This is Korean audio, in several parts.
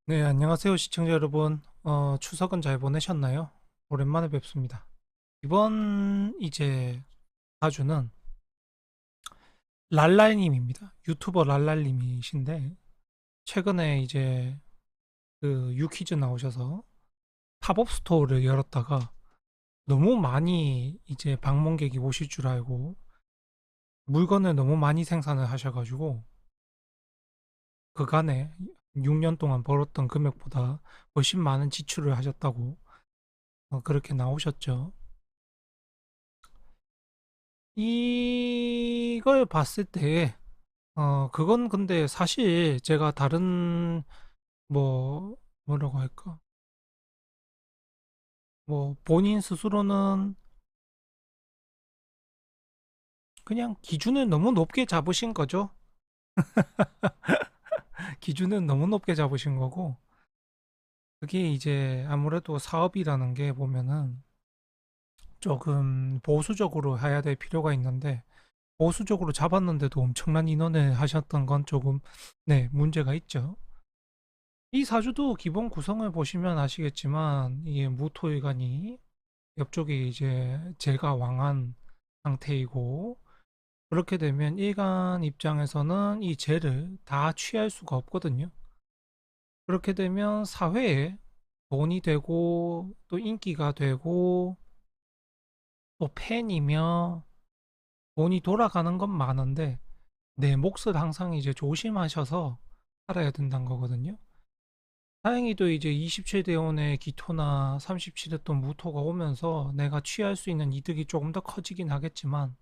네, 안녕하세요, 시청자 여러분. 추석은 잘 보내셨나요? 오랜만에 뵙습니다. 이번 사주는 랄랄님입니다. 유튜버 랄랄님이신데, 최근에 그 유퀴즈 나오셔서 팝업 스토어를 열었다가 너무 많이 방문객이 오실 줄 알고 물건을 너무 많이 생산을 하셔가지고 그간에 6년 동안 벌었던 금액보다 훨씬 많은 지출을 하셨다고 그렇게 나오셨죠. 이걸 봤을 때, 그건 근데 사실 제가 다른, 뭐, 뭐라고 할까. 뭐, 본인 스스로는 그냥 기준을 너무 높게 잡으신 거죠. 기준은 너무 높게 잡으신 거고, 그게 이제 아무래도 사업이라는 게 보면은 조금 보수적으로 해야 될 필요가 있는데, 보수적으로 잡았는데도 엄청난 인원을 하셨던 건 조금, 네, 문제가 있죠. 이 사주도 기본 구성을 보시면 아시겠지만 이게 무토일간이 옆쪽에 이제 재가 왕한 상태이고, 그렇게 되면 일간 입장에서는 이 재를 다 취할 수가 없거든요. 그렇게 되면 사회에 돈이 되고 또 인기가 되고 또 팬이며 돈이 돌아가는 건 많은데 내 몫을 항상 이제 조심하셔서 살아야 된다는 거거든요. 다행히도 이제 27대원의 기토나 37였던 무토가 오면서 내가 취할 수 있는 이득이 조금 더 커지긴 하겠지만,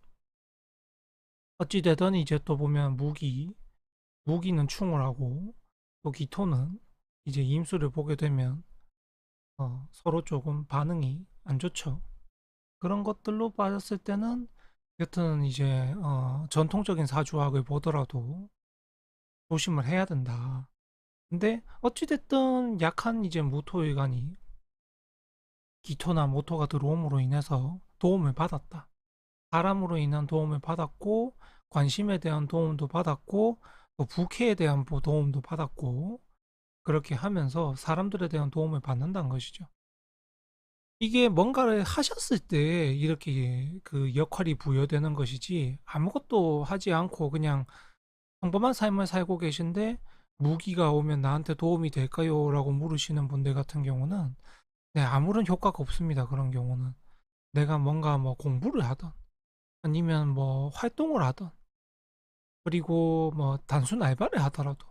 어찌되든 이제 또 보면 무기는 충을 하고, 또 기토는 이제 임수를 보게 되면, 서로 조금 반응이 안 좋죠. 그런 것들로 빠졌을 때는, 여튼 전통적인 사주학을 보더라도 조심을 해야 된다. 근데 어찌됐든 약한 이제 무토일간이 기토나 모토가 들어옴으로 인해서 도움을 받았다. 사람으로 인한 도움을 받았고, 관심에 대한 도움도 받았고, 또 부캐에 대한 도움도 받았고, 그렇게 하면서 사람들에 대한 도움을 받는다는 것이죠. 이게 뭔가를 하셨을 때 이렇게 그 역할이 부여되는 것이지, 아무것도 하지 않고 그냥 평범한 삶을 살고 계신데, 무기가 오면 나한테 도움이 될까요? 라고 물으시는 분들 같은 경우는, 네, 아무런 효과가 없습니다. 그런 경우는. 내가 뭔가 뭐 공부를 하던 아니면 뭐 활동을 하던 그리고 뭐 단순 알바를 하더라도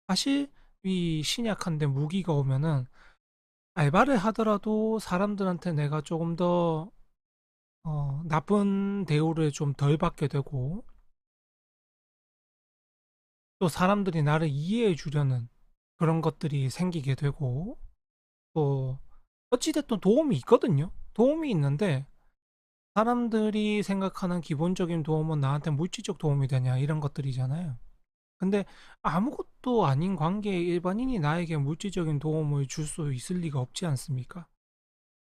사실 이 신약한데 무기가 오면은 알바를 하더라도 사람들한테 내가 조금 더 나쁜 대우를 좀 덜 받게 되고 또 사람들이 나를 이해해 주려는 그런 것들이 생기게 되고 또 어찌됐든 도움이 있거든요. 도움이 있는데 사람들이 생각하는 기본적인 도움은 나한테 물질적 도움이 되냐 이런 것들이잖아요. 근데 아무것도 아닌 관계에 일반인이 나에게 물질적인 도움을 줄 수 있을 리가 없지 않습니까?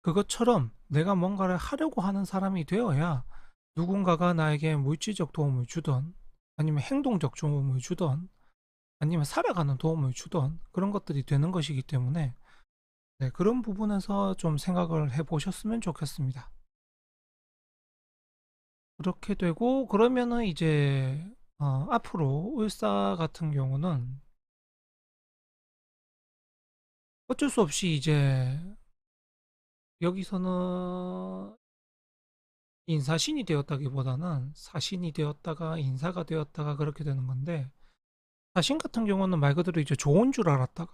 그것처럼 내가 뭔가를 하려고 하는 사람이 되어야 누군가가 나에게 물질적 도움을 주던 아니면 행동적 도움을 주던 아니면 살아가는 도움을 주던 그런 것들이 되는 것이기 때문에 네, 그런 부분에서 좀 생각을 해 보셨으면 좋겠습니다. 그렇게 되고 그러면은 앞으로 울사 같은 경우는 어쩔 수 없이 이제 여기서는 인사신이 되었다기보다는 사신이 되었다가 인사가 되었다가 그렇게 되는 건데, 사신 같은 경우는 말 그대로 이제 좋은 줄 알았다가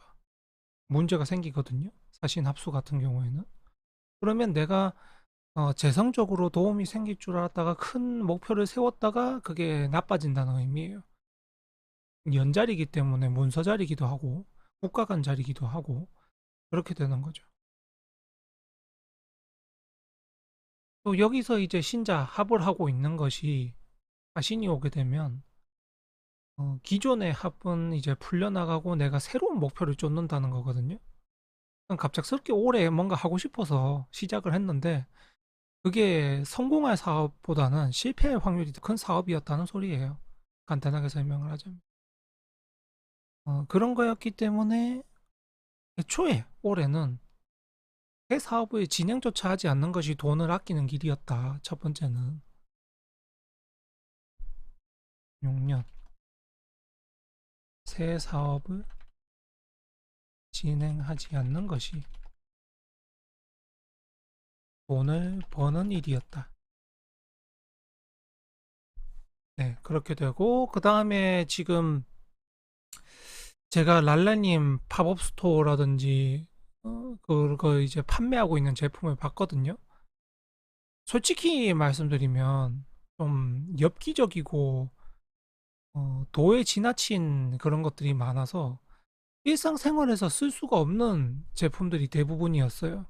문제가 생기거든요. 사신 합수 같은 경우에는. 그러면 내가 재성적으로 도움이 생길 줄 알았다가 큰 목표를 세웠다가 그게 나빠진다는 의미예요. 연자리기 때문에 문서자리기도 하고 국가 간 자리기도 하고 그렇게 되는 거죠. 또 여기서 이제 신자 합을 하고 있는 것이 사신이 오게 되면 기존의 합은 이제 풀려나가고 내가 새로운 목표를 쫓는다는 거거든요. 갑작스럽게 올해 뭔가 하고 싶어서 시작을 했는데 그게 성공할 사업보다는 실패할 확률이 더 큰 사업이었다는 소리예요. 간단하게 설명을 하자면. 그런 거였기 때문에 애초에 올해는 새 사업의 진행조차 하지 않는 것이 돈을 아끼는 길이었다. 첫 번째는 6년 새 사업을 진행하지 않는 것이 돈을 버는 일이었다. 네, 그렇게 되고 그 다음에 지금 제가 랄라님 팝업 스토어라든지 그거 이제 판매하고 있는 제품을 봤거든요. 솔직히 말씀드리면 좀 엽기적이고 도에 지나친 그런 것들이 많아서 일상생활에서 쓸 수가 없는 제품들이 대부분이었어요.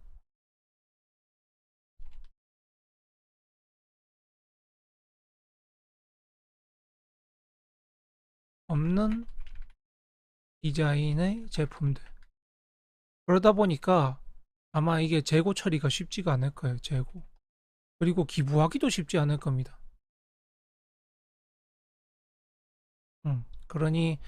없는 디자인의 제품들. 그러다 보니까 아마 이게 재고 처리가 쉽지가 않을 거예요, 재고. 그리고 기부하기도 쉽지 않을 겁니다. 그러니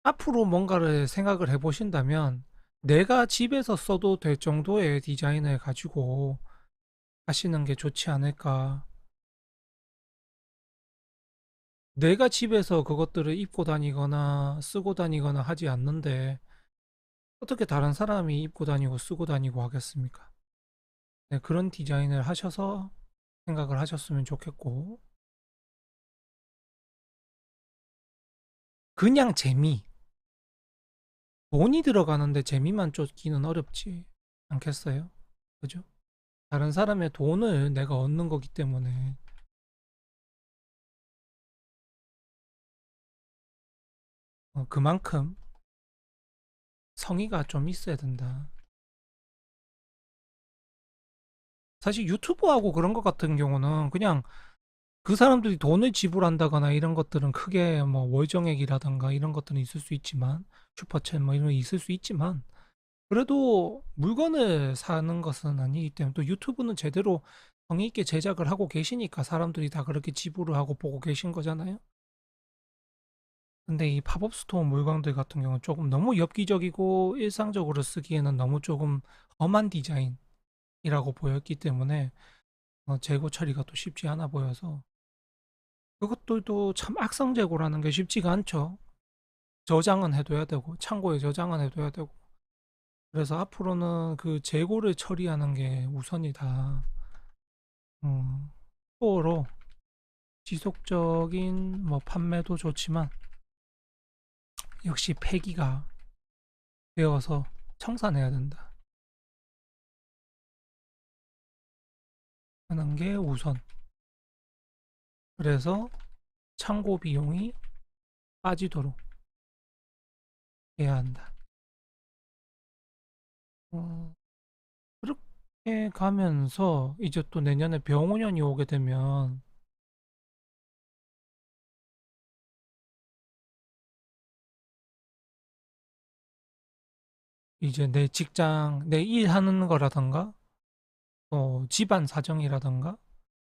앞으로 뭔가를 생각을 해보신다면 내가 집에서 써도 될 정도의 디자인을 가지고 하시는 게 좋지 않을까. 내가 집에서 그것들을 입고 다니거나 쓰고 다니거나 하지 않는데 어떻게 다른 사람이 입고 다니고 쓰고 다니고 하겠습니까? 네, 그런 디자인을 하셔서 생각을 하셨으면 좋겠고, 그냥 재미, 돈이 들어가는데 재미만 쫓기는 어렵지 않겠어요? 그죠? 다른 사람의 돈을 내가 얻는 거기 때문에 그만큼 성의가 좀 있어야 된다. 사실 유튜브하고 그런 것 같은 경우는 그냥 그 사람들이 돈을 지불한다거나 이런 것들은 크게 뭐 월정액이라든가 이런 것들은 있을 수 있지만 슈퍼챗 뭐 이런 거 있을 수 있지만 그래도 물건을 사는 것은 아니기 때문에 또 유튜브는 제대로 성의 있게 제작을 하고 계시니까 사람들이 다 그렇게 지불을 하고 보고 계신 거잖아요. 근데 이 팝업 스토어 물건들 같은 경우는 조금 너무 엽기적이고 일상적으로 쓰기에는 너무 조금 험한 디자인이라고 보였기 때문에 재고 처리가 또 쉽지 않아 보여서 그것들도 참 악성 재고라는 게 쉽지가 않죠. 저장은 해둬야 되고 창고에 저장은 해둬야 되고 그래서 앞으로는 그 재고를 처리하는 게 우선이다. 음, 스토어로 지속적인 뭐 판매도 좋지만 역시 폐기가 되어서 청산해야 된다 하는 게 우선. 그래서 창고 비용이 빠지도록 해야 한다. 어, 그렇게 가면서 이제 또 내년에 병원년이 오게 되면 이제 내 직장, 내 일하는 거라던가 집안 사정이라던가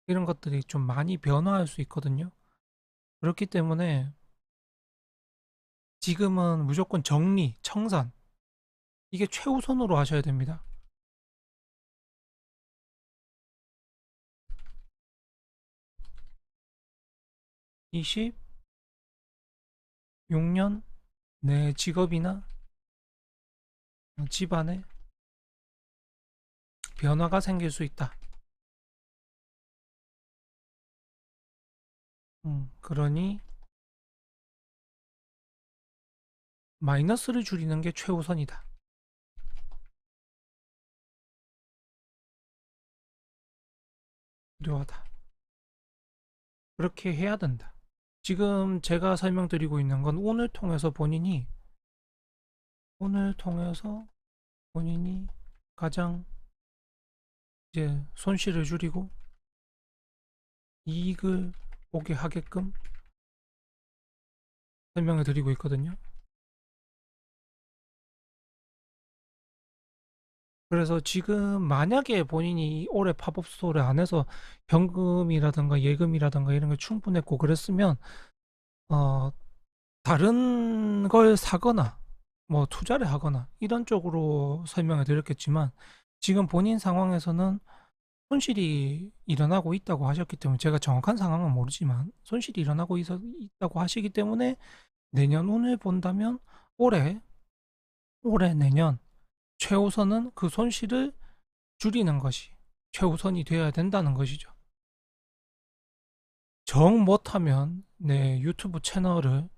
이런 것들이 좀 많이 변화할 수 있거든요. 그렇기 때문에 지금은 무조건 정리, 청산 이게 최우선으로 하셔야 됩니다. 26년 내 직업이나 집안에 변화가 생길 수 있다. 그러니 마이너스를 줄이는 게 최우선이다. 필요하다. 그렇게 해야 된다. 지금 제가 설명드리고 있는 건 오늘 통해서 본인이 가장 이제 손실을 줄이고 이익을 보게 하게끔 설명을 드리고 있거든요. 그래서 지금 만약에 본인이 올해 팝업 스토어를 안 해서 현금이라든가 예금이라든가 이런 게 충분했고 그랬으면 어 다른 걸 사거나 뭐 투자를 하거나 이런 쪽으로 설명을 드렸겠지만 지금 본인 상황에서는 손실이 일어나고 있다고 하셨기 때문에 제가 정확한 상황은 모르지만 손실이 일어나고 있다고 하시기 때문에 내년 운을 본다면 올해, 내년 최우선은 그 손실을 줄이는 것이 최우선이 되어야 된다는 것이죠. 정 못하면 내 유튜브 채널을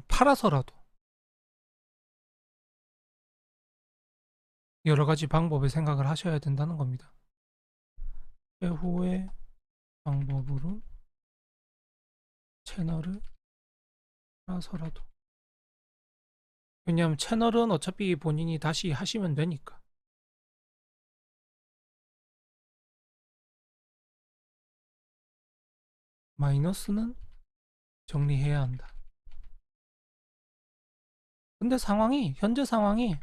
팔아서라도 여러 가지 방법을 생각을 하셔야 된다는 겁니다. 최후의 방법으로 채널을 팔아서라도. 왜냐하면 채널은 어차피 본인이 다시 하시면 되니까. 마이너스는 정리해야 한다. 근데 상황이, 현재 상황이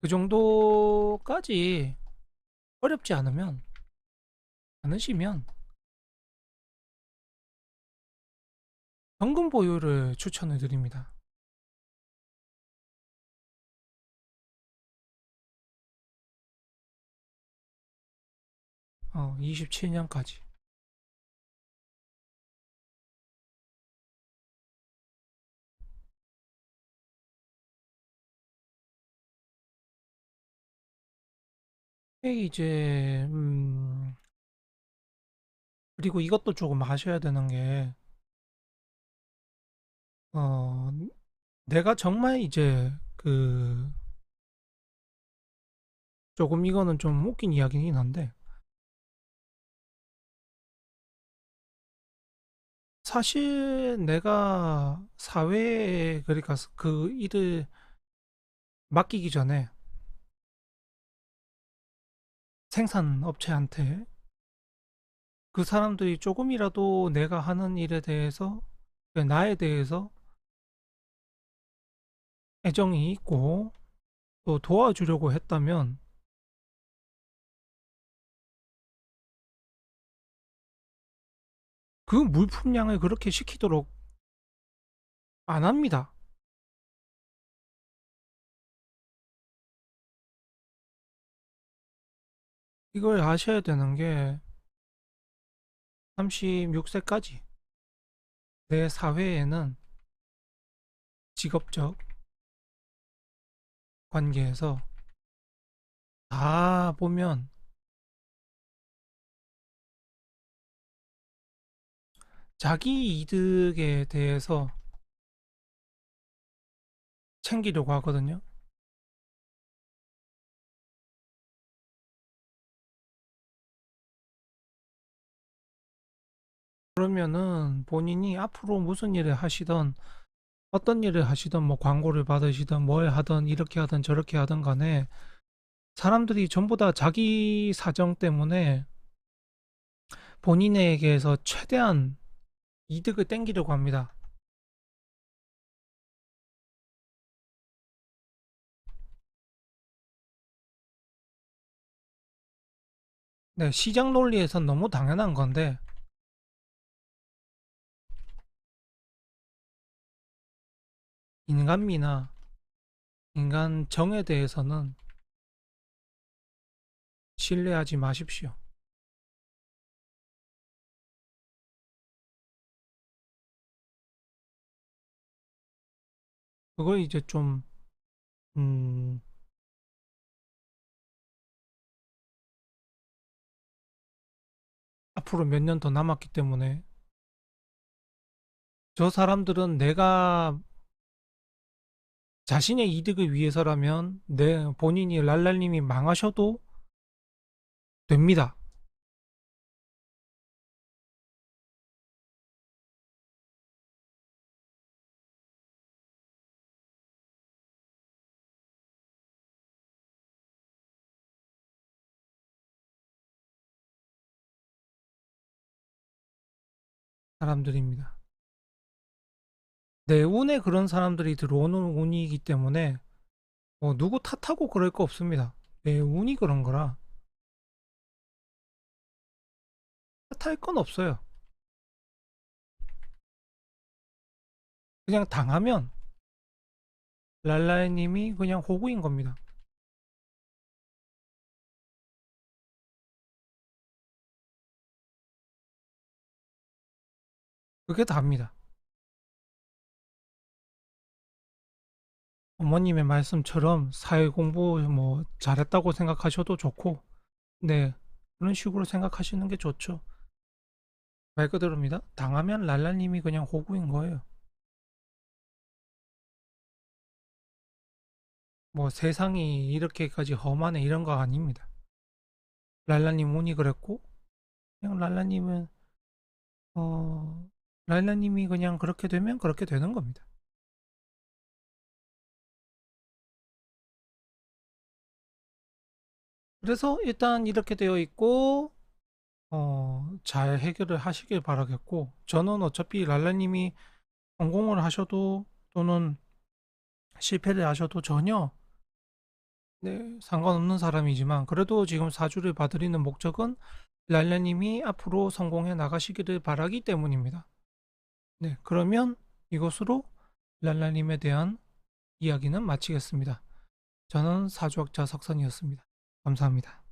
그 정도까지 어렵지 않으시면 현금 보유를 추천을 드립니다. 어, 27년까지. 이제 그리고 이것도 조금 아셔야 되는 게 어, 내가 정말 이제 그 조금 이거는 좀 웃긴 이야기긴 한데 사실 내가 사회에 그러니까 그 일을 맡기기 전에 생산업체한테 그 사람들이 조금이라도 내가 하는 일에 대해서 나에 대해서 애정이 있고 또 도와주려고 했다면 그 물품량을 그렇게 시키도록 안 합니다. 이걸 아셔야 되는 게 36세까지 내 사회에는 직업적 관계에서 다 보면 자기 이득에 대해서 챙기려고 하거든요. 그러면은 본인이 앞으로 무슨 일을 하시던 어떤 일을 하시던 뭐 광고를 받으시던 뭘 하던 이렇게 하던 저렇게 하던 간에 사람들이 전부 다 자기 사정 때문에 본인에게서 최대한 이득을 땡기려고 합니다. 네, 시장 논리에선 너무 당연한 건데 인간미나 인간 정에 대해서는 신뢰하지 마십시오. 그걸 이제 좀 음, 앞으로 몇 년 더 남았기 때문에 저 사람들은 내가 자신의 이득을 위해서라면 내 본인이 랄랄님이 망하셔도 됩니다. 사람들입니다. 내 운에 그런 사람들이 들어오는 운이기 때문에 뭐 누구 탓하고 그럴 거 없습니다. 내 운이 그런 거라 탓할 건 없어요. 그냥 당하면 랄라님이 그냥 호구인 겁니다. 그게 답니다. 어머님의 말씀처럼 사회 공부 뭐 잘했다고 생각하셔도 좋고, 네, 그런 식으로 생각하시는 게 좋죠. 말 그대로입니다. 당하면 랄라님이 그냥 호구인 거예요. 뭐 세상이 이렇게까지 험하네 이런 거 아닙니다. 랄라님 운이 그랬고, 그냥 어, 랄라님이 그냥 그렇게 되면 그렇게 되는 겁니다. 그래서 일단 이렇게 되어 있고, 잘 해결을 하시길 바라겠고, 저는 어차피 랄라님이 성공을 하셔도 또는 실패를 하셔도 전혀 네, 상관없는 사람이지만, 그래도 지금 사주를 봐드리는 목적은 랄라님이 앞으로 성공해 나가시기를 바라기 때문입니다. 네, 그러면 이것으로 랄라님에 대한 이야기는 마치겠습니다. 저는 사주학자 석선이었습니다. 감사합니다.